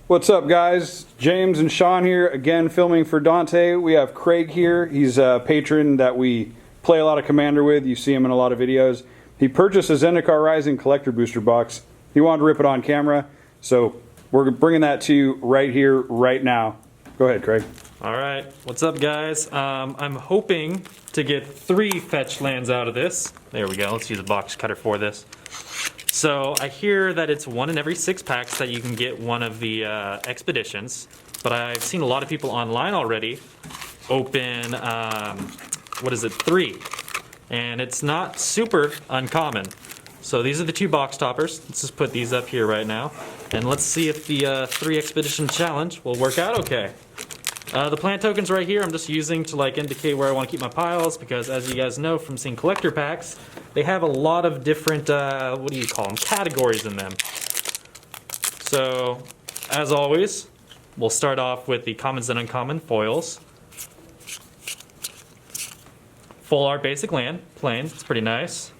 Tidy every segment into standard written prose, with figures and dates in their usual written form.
What's up, guys? James and Sean here again, filming for Dante. We have Craig here. He's a patron that we play a lot of Commander with. You see him in a lot of videos. He purchased a Zendikar Rising collector booster box. He wanted to rip it on camera, so we're bringing that to you right here, right now. Go ahead, Craig. All right, what's up, guys? I'm hoping to get 3 fetch lands out of this. There we go. Let's use a box cutter for this. So I hear that it's 1 in every 6 packs that you can get one of the expeditions, but I've seen a lot of people online already open, 3, and it's not super uncommon. So these are the 2 box toppers. Let's just put these up here right now, and let's see if the 3 expedition challenge will work out okay. The plant tokens right here I'm just using to indicate where I want to keep my piles, because as you guys know from seeing collector packs, they have a lot of different, categories in them. So, as always, we'll start off with the commons and uncommon foils. Full art basic land, plain, it's pretty nice.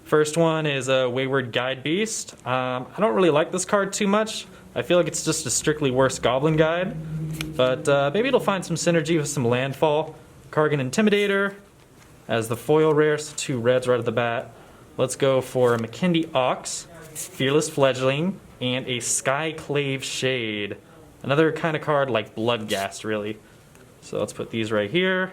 First one is a Wayward Guide Beast. I don't really like this card too much. I feel like it's just a strictly worse Goblin Guide, but maybe it'll find some synergy with some landfall. Kargan Intimidator as the foil rare, so 2 reds right at the bat. Let's go for a McKindy Ox, Fearless Fledgling, and a Skyclave Shade. Another kind of card like Bloodghast, really. So let's put these right here.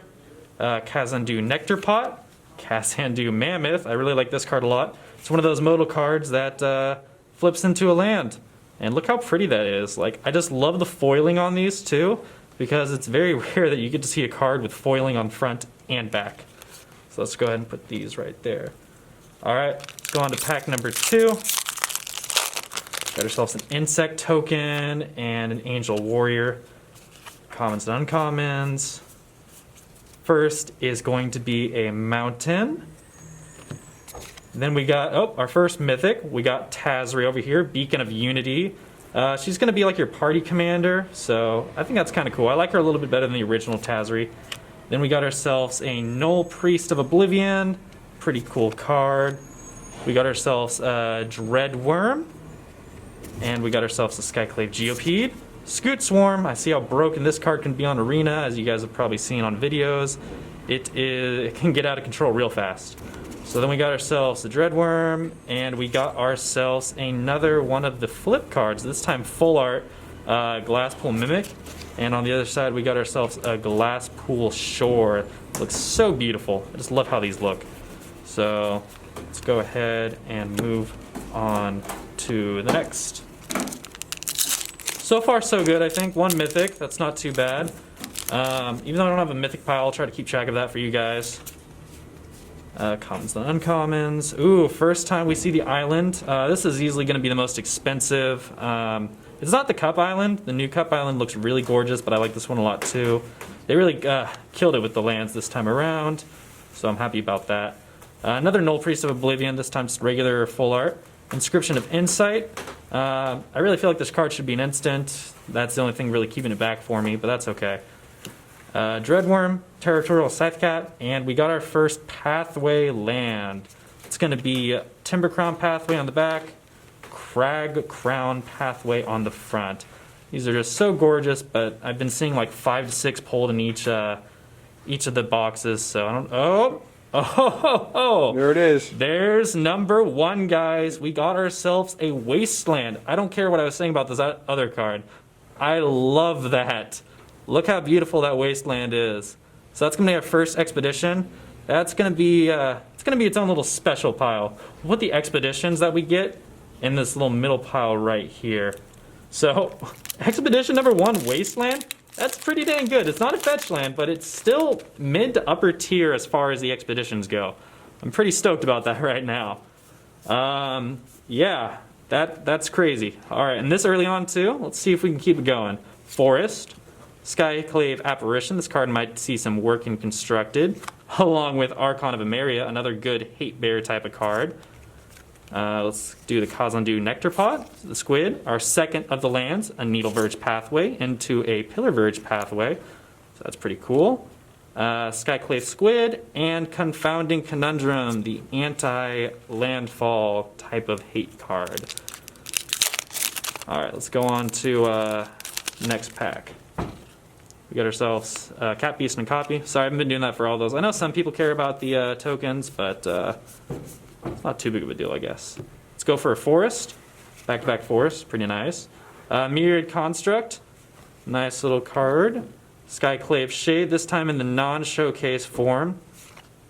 Kazandu Nectar Pot, Kazandu Mammoth. I really like this card a lot. It's one of those modal cards that flips into a land. And look how pretty that is. I just love the foiling on these too, because it's very rare that you get to see a card with foiling on front and back. So let's go ahead and put these right there. Alright, let's go on to pack number 2. Got ourselves an Insect Token and an Angel Warrior. Commons and uncommons. First is going to be a Mountain. Then we got, our first mythic. We got Tazri over here, Beacon of Unity. She's going to be like your party commander, so I think that's kind of cool. I like her a little bit better than the original Tazri. Then we got ourselves a Null Priest of Oblivion. Pretty cool card. We got ourselves a Dreadworm. And we got ourselves a Skyclave Geopede. Scoot Swarm. I see how broken this card can be on Arena, as you guys have probably seen on videos. It can get out of control real fast. So then we got ourselves a Dreadworm, and we got ourselves another one of the flip cards, this time full art, Glasspool Mimic. And on the other side we got ourselves a Glasspool Shore. Looks so beautiful. I just love how these look. So let's go ahead and move on to the next. So far so good, I think. 1 mythic, that's not too bad. Even though I don't have a mythic pile, I'll try to keep track of that for you guys. Commons and uncommons. Ooh, first time we see the island. This is easily going to be the most expensive. It's not the Cup Island. The new Cup Island looks really gorgeous, but I like this one a lot too. They really killed it with the lands this time around, so I'm happy about that. Another Null Priest of Oblivion, this time just regular full art. Inscription of Insight. I really feel like this card should be an instant. That's the only thing really keeping it back for me, but that's okay. Dreadworm, Territorial Scythecat, and we got our first Pathway land. It's going to be Timber Crown Pathway on the back, Crag Crown Pathway on the front. These are just so gorgeous, but I've been seeing like 5 to 6 pulled in each of the boxes, so I don't... Oh! There it is. There's number 1, guys. We got ourselves a Wasteland. I don't care what I was saying about this other card. I love that. Look how beautiful that Wasteland is. So that's going to be our first expedition. That's going to be its own little special pile. We'll put the expeditions that we get in this little middle pile right here. So, expedition number 1, Wasteland. That's pretty dang good. It's not a fetch land, but it's still mid to upper tier as far as the expeditions go. I'm pretty stoked about that right now. Yeah, that's crazy. All right, and this early on too. Let's see if we can keep it going. Forest. Skyclave Apparition. This card might see some work in Constructed, along with Archon of Emeria, another good hate bear type of card. Let's do the Kazandu Nectar Pot, the squid, our second of the lands, a Needle Verge Pathway into a Pillar Verge Pathway. So that's pretty cool. Skyclave Squid, and Confounding Conundrum, the anti-landfall type of hate card. All right, let's go on to next pack. We got ourselves Cat Beast and Copy. Sorry, I haven't been doing that for all those. I know some people care about the tokens, but it's not too big of a deal, I guess. Let's go for a Forest. Back-to-back Forest, pretty nice. Myriad Construct, nice little card. Skyclave Shade, this time in the non-showcase form.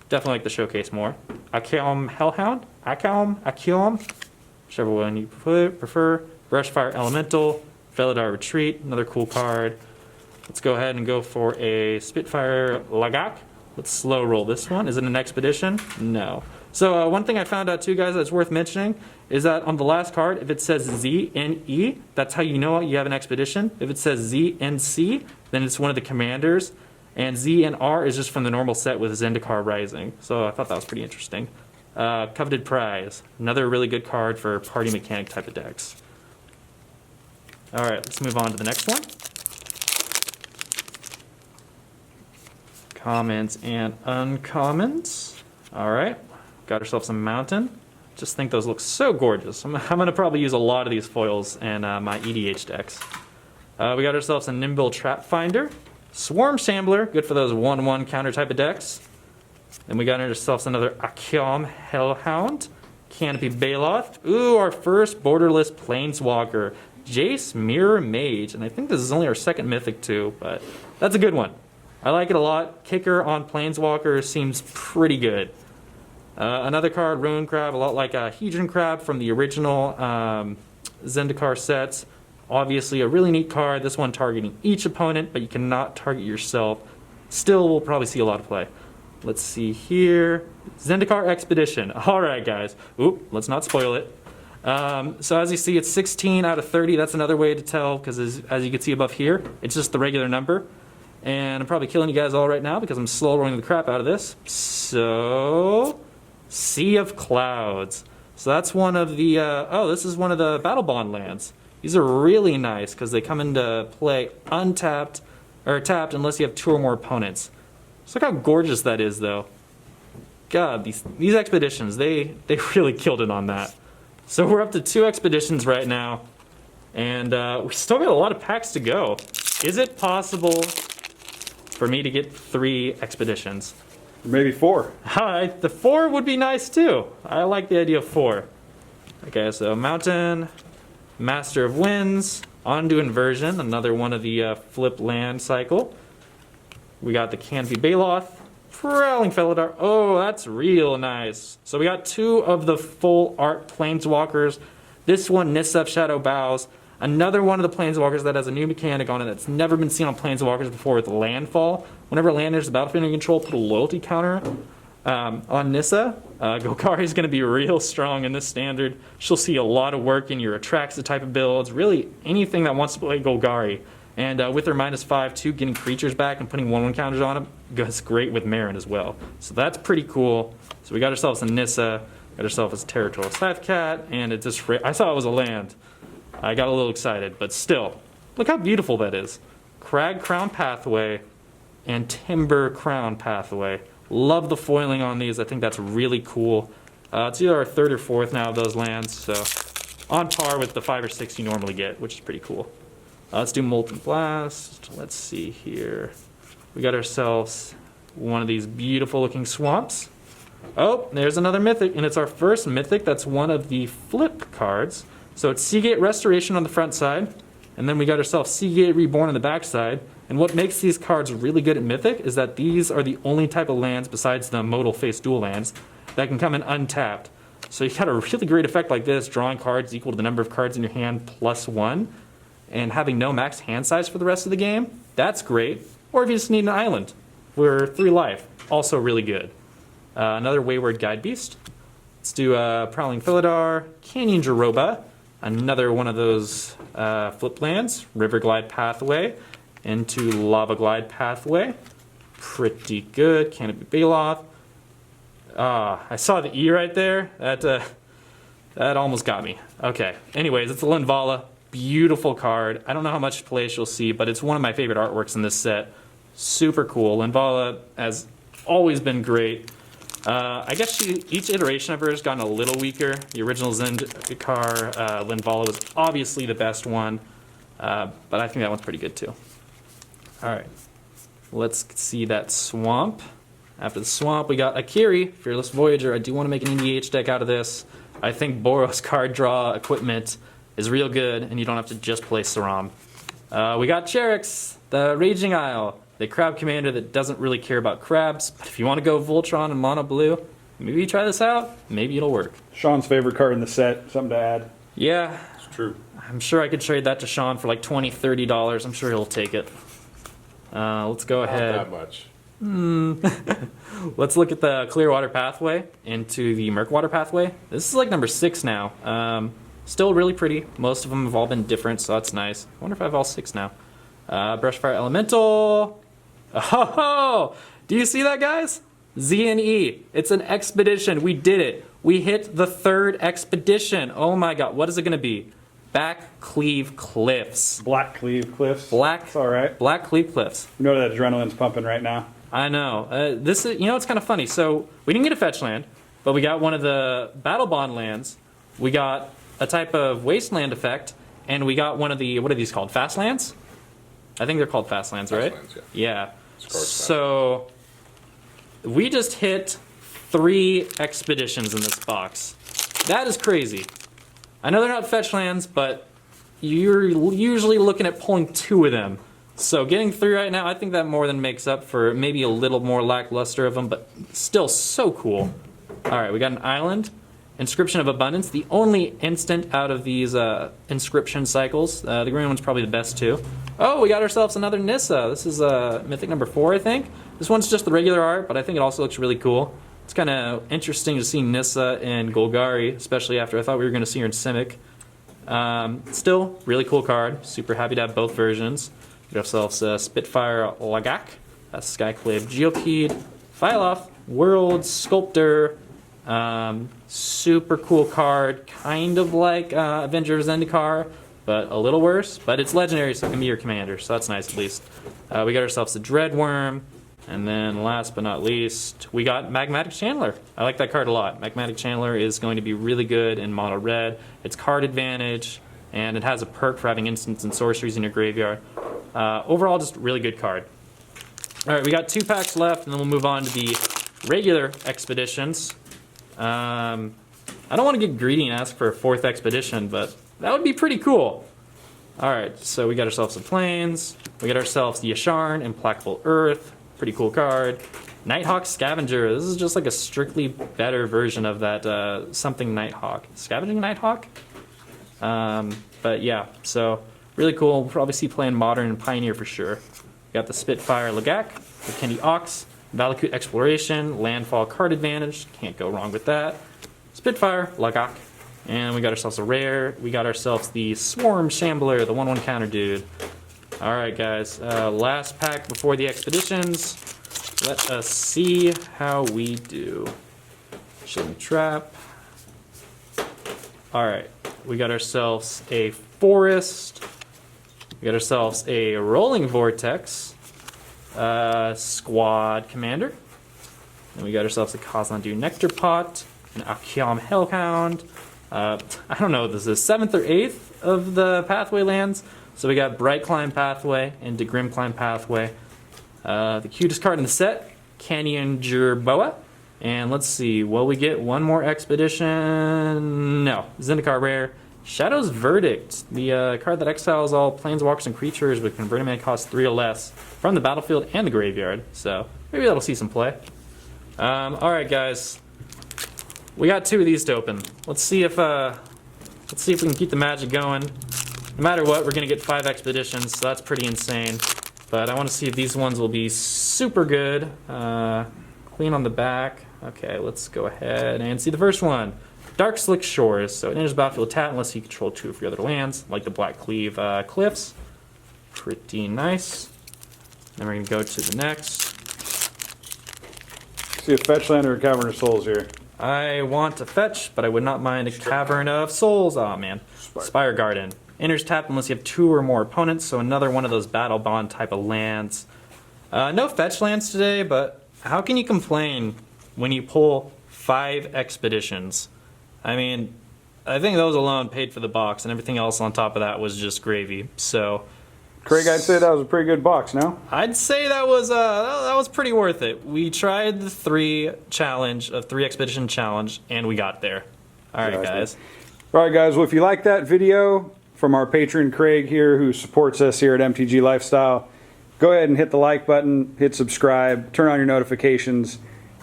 Definitely like the showcase more. Akeom Hellhound? Akeom? Whichever one you prefer. Brushfire Elemental, Felidar Retreat, another cool card. Let's go ahead and go for a Spitfire Lagak. Let's slow roll this one. Is it an Expedition? No. So one thing I found out too, guys, that's worth mentioning is that on the last card, if it says ZNE, that's how you know you have an Expedition. If it says ZNC, then it's one of the commanders. And ZNR is just from the normal set with Zendikar Rising. So I thought that was pretty interesting. Coveted Prize, another really good card for party mechanic type of decks. All right, let's move on to the next one. Commons and uncommons. All right, got ourselves a Mountain. Just think those look so gorgeous. I'm going to probably use a lot of these foils in my EDH decks. We got ourselves a Nimble Trap Finder. Swarm Shambler, good for those 1/1 counter type of decks. Then we got ourselves another Akeom Hellhound. Canopy Baloth. Ooh, our first borderless Planeswalker. Jace Mirror Mage. And I think this is only our second Mythic too, but that's a good one. I like it a lot. Kicker on Planeswalker seems pretty good. Another card, Ruin Crab, a lot like a Hedron Crab from the original Zendikar sets. Obviously a really neat card. This one targeting each opponent, but you cannot target yourself. Still, we'll probably see a lot of play. Let's see here. Zendikar Expedition. All right, guys. Oop, let's not spoil it. So as you see, it's 16 out of 30. That's another way to tell, because as you can see above here, it's just the regular number. And I'm probably killing you guys all right now because I'm slow rolling the crap out of this. So, Sea of Clouds. So that's one of the, this is one of the Battle Bond lands. These are really nice because they come into play untapped, or tapped unless you have 2 or more opponents. So look how gorgeous that is, though. God, these expeditions, they really killed it on that. So we're up to 2 expeditions right now, and we still got a lot of packs to go. Is it possible for me to get 3 expeditions? Maybe 4. The 4 would be nice too. I like the idea of 4. Okay, so Mountain, Master of Winds, Ondu Inversion, another one of the flip land cycle. We got the Canopy Baloth, Prowling Felidar. Oh, that's real nice. So we got 2 of the full art Planeswalkers. This one, Nissa of Shadow Bows. Another one of the Planeswalkers that has a new mechanic on it that's never been seen on Planeswalkers before with Landfall. Whenever land enters the battlefield under control, put a loyalty counter on Nissa. Golgari is going to be real strong in this standard. She'll see a lot of work in your Atraxa type of builds. Really, anything that wants to play Golgari. And with her -5/2, getting creatures back and putting 1/1 counters on them goes great with Marin as well. So that's pretty cool. So we got ourselves a Nissa, got ourselves a Territorial Scythecat, and it just, I saw it was a land. I got a little excited, but still, look how beautiful that is. Crag Crown Pathway and Timber Crown Pathway. Love the foiling on these. I think that's really cool. It's either our 3rd or 4th now of those lands, so on par with the 5 or 6 you normally get, which is pretty cool. Let's do Molten Blast. Let's see here. We got ourselves one of these beautiful looking swamps. Oh, there's another Mythic, and it's our first Mythic that's one of the flip cards. So it's Seagate Restoration on the front side, and then we got ourselves Seagate Reborn on the back side. And what makes these cards really good at Mythic is that these are the only type of lands besides the modal face dual lands that can come in untapped. So you got a really great effect like this, drawing cards equal to the number of cards in your hand +1, and having no max hand size for the rest of the game. That's great. Or if you just need an island for 3 life, also really good. Another Wayward Guide Beast. Let's do Prowling Felidar, Canyon Jaroba, another one of those flip lands, River Glide Pathway into Lava Glide Pathway. Pretty good. Canopy Baloth. I saw the E right there. That almost got me. Okay. Anyways, it's a Linvala. Beautiful card. I don't know how much play she'll see, but it's one of my favorite artworks in this set. Super cool. Linvala has always been great. I guess each iteration of her has gotten a little weaker. The original Zendikar Linvala was obviously the best one, but I think that one's pretty good too. All right, let's see that swamp. After the swamp, we got Akiri, Fearless Voyager. I do want to make an EDH deck out of this. I think Boros card draw equipment is real good, and you don't have to just play Saram. We got Cherix, the Raging Isle, the crab commander that doesn't really care about crabs, but if you want to go Voltron and mono blue, maybe you try this out, maybe it'll work. Sean's favorite card in the set, something to add. Yeah. It's true. I'm sure I could trade that to Sean for like $20, $30. I'm sure he'll take it. Let's go ahead. Not that much. Let's look at the Clearwater pathway into the Murkwater pathway. This is like number 6 now. Still really pretty. Most of them have all been different, so that's nice. I wonder if I have all 6 now. Brushfire Elemental. Oh, do you see that, guys? Z and E. It's an expedition. We did it. We hit the 3rd expedition. Oh my god, what is it going to be? Back Cleave Cliffs. Black Cleave Cliffs. Black. It's all right. Black Cleave Cliffs. You know that adrenaline's pumping right now. I know. This is, it's kind of funny. So we didn't get a fetch land, but we got one of the battle bond lands. We got a type of wasteland effect, and we got one of the, what are these called? Fast lands? I think they're called fast lands, right? Fast lands, Yeah. It's called So we just hit 3 expeditions in this box. That is crazy. I know they're not fetch lands, but you're usually looking at pulling 2 of them. So getting 3 right now, I think that more than makes up for maybe a little more lackluster of them, but still so cool. All right, we got an island. Inscription of Abundance, the only instant out of these inscription cycles. The green one's probably the best too. Oh, we got ourselves another Nissa. This is Mythic number 4, I think. This one's just the regular art, but I think it also looks really cool. It's kind of interesting to see Nissa in Golgari, especially after I thought we were going to see her in Simic. Still, really cool card. Super happy to have both versions. Get ourselves Spitfire Lagak, Skyclave Geopede, Phyloth, World Sculptor. Super cool card, kind of like Avenger of Zendikar, but a little worse. But it's legendary, so it can be your commander, so that's nice at least. We got ourselves a Dreadworm, and then last but not least, we got Magmatic Chandler. I like that card a lot. Magmatic Chandler is going to be really good in mono red. It's card advantage, and it has a perk for having instants and sorceries in your graveyard. Overall, just a really good card. All right, we got 2 packs left, and then we'll move on to the regular expeditions. I don't want to get greedy and ask for a 4th expedition, but that would be pretty cool. Alright, so we got ourselves some planes. We got ourselves the Yasharn, Implacable Earth. Pretty cool card. Nighthawk Scavenger. This is just like a strictly better version of that something Nighthawk. Scavenging Nighthawk? But yeah, so really cool. We'll probably see play in Modern and Pioneer for sure. We got the Spitfire Lagak, the Kendi Ox, Valakut Exploration, Landfall card advantage, can't go wrong with that. Spitfire, Lagak, and we got ourselves a rare. We got ourselves the Swarm Shambler, the 1/1 counter dude. All right, guys, last pack before the expeditions. Let us see how we do. Shilling Trap. All right, we got ourselves a Forest. We got ourselves a Rolling Vortex. Squad Commander. And we got ourselves a Kozlandu Nectar Pot, an Akyam Hellhound. I don't know, this is 7th or 8th of the Pathway lands. So we got Bright Climb Pathway into Grim Climb Pathway. The cutest card in the set, Canyon Jerboa. And let's see, will we get one more expedition? No, Zendikar Rare. Shadow's Verdict, the card that exiles all planeswalkers and creatures with converted mana cost 3 or less from the battlefield and the graveyard. So maybe that'll see some play. All right, guys, we got 2 of these to open. Let's see if we can keep the magic going. No matter what, we're gonna get 5 expeditions, so that's pretty insane. But I want to see if these ones will be super good. Clean on the back. Okay, let's go ahead and see the first one. Dark Slick Shores, so it enters the battlefield tap unless you control 2 of your other lands, like the Black Cleave Cliffs. Pretty nice. Then we're going to go to the next. See a fetch land or a Cavern of Souls here. I want to fetch, but I would not mind a Cavern of Souls. Oh man. Spire Garden. Enters tap unless you have 2 or more opponents, so another one of those Battle Bond type of lands. No fetch lands today, but how can you complain when you pull 5 expeditions. I mean, I think those alone paid for the box, and everything else on top of that was just gravy. So, Craig, I'd say that was a pretty good box, no? I'd say that was pretty worth it. We tried the 3 expedition challenge, and we got there. All right, guys. All right, guys. Well, if you like that video from our patron Craig here, who supports us here at MTG Lifestyle, go ahead and hit the like button, hit subscribe, turn on your notifications,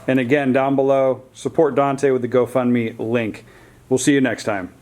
and again, down below, support Dante with the GoFundMe link. We'll see you next time.